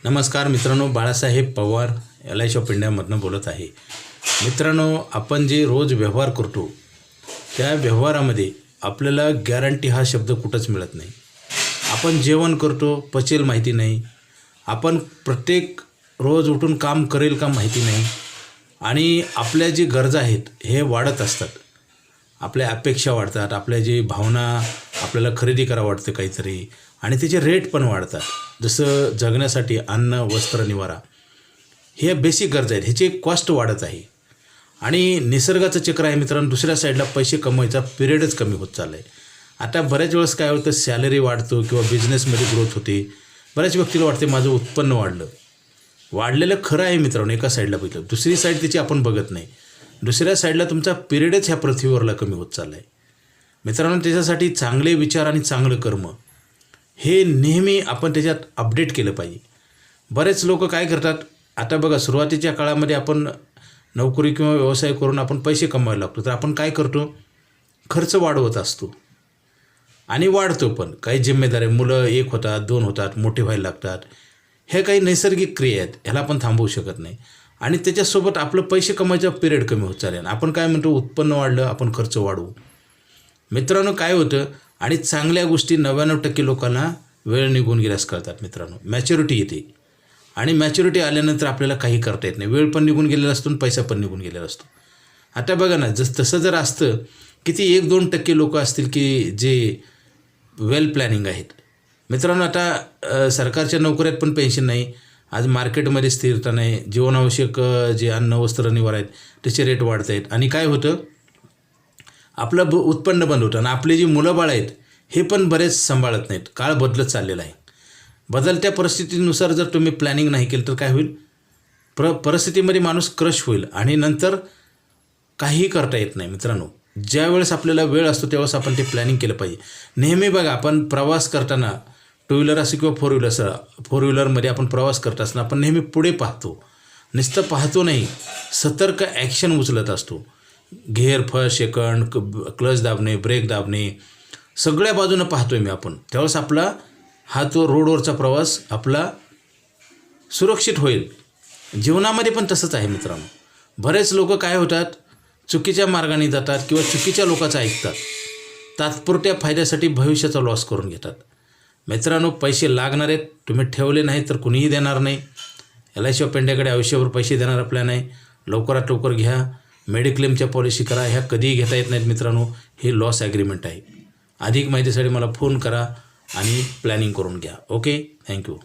नमस्कार मित्रांनो, Balasaheb Pawar LIC of इंडियामधून बोलत आहे। मित्रांनो, आपण जे रोज व्यवहार करतो त्या व्यवहारामध्ये आपल्याला गॅरंटी हा शब्द कुठंच मिळत नाही। आपण जेवण करतो, पचेल माहिती नाही, आपण प्रत्येक रोज उठून काम करेल का माहिती नाही, आणि आपल्या जी गरजा आहेत हे वाढत असतात, आपल्या अपेक्षा वाढतात, आपल्या जी भावना आपल्याला खरेदी करावं वाटतं काहीतरी, आणि त्याचे रेट पण वाढतात। जसं जगण्यासाठी अन्न, वस्त्र, निवारा हे बेसिक गरजा आहेत, ह्याची कॉस्ट वाढत आहे आणि निसर्गाचं चक्र आहे मित्रांनो। दुसऱ्या साईडला पैसे कमवायचा पिरियडच कमी होत चालला आहे। आता बऱ्याच वेळेस काय होतं, सॅलरी वाढतो किंवा बिझनेसमध्ये ग्रोथ होते, बऱ्याच व्यक्तीला वाटते माझं उत्पन्न वाढलेलं खरं आहे मित्रांनो एका साईडला बघितलं, दुसरी साईड त्याची आपण बघत नाही। दुसऱ्या साईडला तुमचा पिरियडच ह्या पृथ्वीवरला कमी होत चालला आहे मित्रांनो। त्याच्यासाठी चांगले विचार आणि चांगलं कर्म हे नेहमी आपण त्याच्यात अपडेट केलं पाहिजे। बरेच लोक काय करतात, आता बघा सुरुवातीच्या काळामध्ये आपण नोकरी किंवा व्यवसाय करून आपण पैसे कमवायला लागतो, तर आपण काय करतो, खर्च वाढवत असतो आणि वाढतो पण। काही जिम्मेदारी, मुलं 1 होतात, 2 होतात, मोठे व्हायला लागतात, हे काही नैसर्गिक क्रिया आहेत, ह्याला आपण थांबवू शकत नाही। आणि त्याच्यासोबत आपलं पैसे कमवायचा पिरियड कमी होत चालेल। आपण काय म्हणतो, उत्पन्न वाढलं आपण खर्च वाढवू। मित्रांनो काय होतं, आणि चांगल्या गोष्टी 99% लोकांना वेळ निघून गेल्यास कळतात मित्रांनो। मॅच्युरिटी येते आणि मॅच्युरिटी आल्यानंतर आपल्याला काही करता येत नाही, वेळ पण निघून गेलेला असतो आणि पैसा पण निघून गेलेला असतो। आता बघा ना, तसं जर असतं किती 1-2% लोक असतील की जे वेल प्लॅनिंग आहेत मित्रांनो। आता सरकारच्या नोकऱ्यात पण पेन्शन नाही, आज मार्केटमध्ये स्थिरता नाही, जीवनावश्यक जे अन्न, वस्त्र, निवारा आहेत त्याचे रेट वाढत आहेत, आणि काय होतं, आपलं उत्पन्न बंद होतं आणि आपले जी मुलं बाळ आहेत हे पण बरेच सांभाळत नाहीत। काळ बदलत चाललेला आहे। बदलत्या परिस्थितीनुसार जर तुम्ही प्लॅनिंग नाही केलं तर काय होईल, परिस्थितीमध्ये माणूस क्रश होईल आणि नंतर काहीही करता येत नाही मित्रांनो। ज्यावेळेस आपल्याला वेळ असतो त्यावेळेस आपण ते प्लॅनिंग केलं पाहिजे। नेहमी बघा, आपण प्रवास करताना 2 व्हीलर असो किंवा 4 व्हीलर असो, 4 व्हीलरमध्ये आपण प्रवास करत असताना आपण नेहमी पुढे पाहतो, नुसतं पाहतो नाही, सतर्क ॲक्शन उचलत असतो। घेर, फर्स्ट, सेकंड, क्लच दाबणे, ब्रेक दाबणे, सगळ्या बाजूनं पाहतोय मी आपण, त्यावेळेस आपला हा तो रोडवरचा प्रवास आपला सुरक्षित होईल। जीवनामध्ये पण तसंच आहे मित्रांनो। बरेच लोक काय होतात, चुकीच्या मार्गाने जातात किंवा चुकीच्या लोकांचं ऐकतात, तात्पुरत्या फायद्यासाठी भविष्याचा लॉस करून घेतात मित्रांनो। पैसे लागणार आहेत, तुम्ही ठेवले नाही तर कुणीही देणार नाही। LIC ऑफ इंडियाकडे आयुष्यभर पैसे देणारा प्लॅन आहे, लवकरात लवकर घ्या। मेडिक्लेमच्या पॉलिसी करा, ह्या कधीही घेता येत नाहीत मित्रांनो, हे लॉस ॲग्रीमेंट आहे। अधिक माहितीसाठी मला फोन करा आणि प्लॅनिंग करून घ्या। Okay, thank you.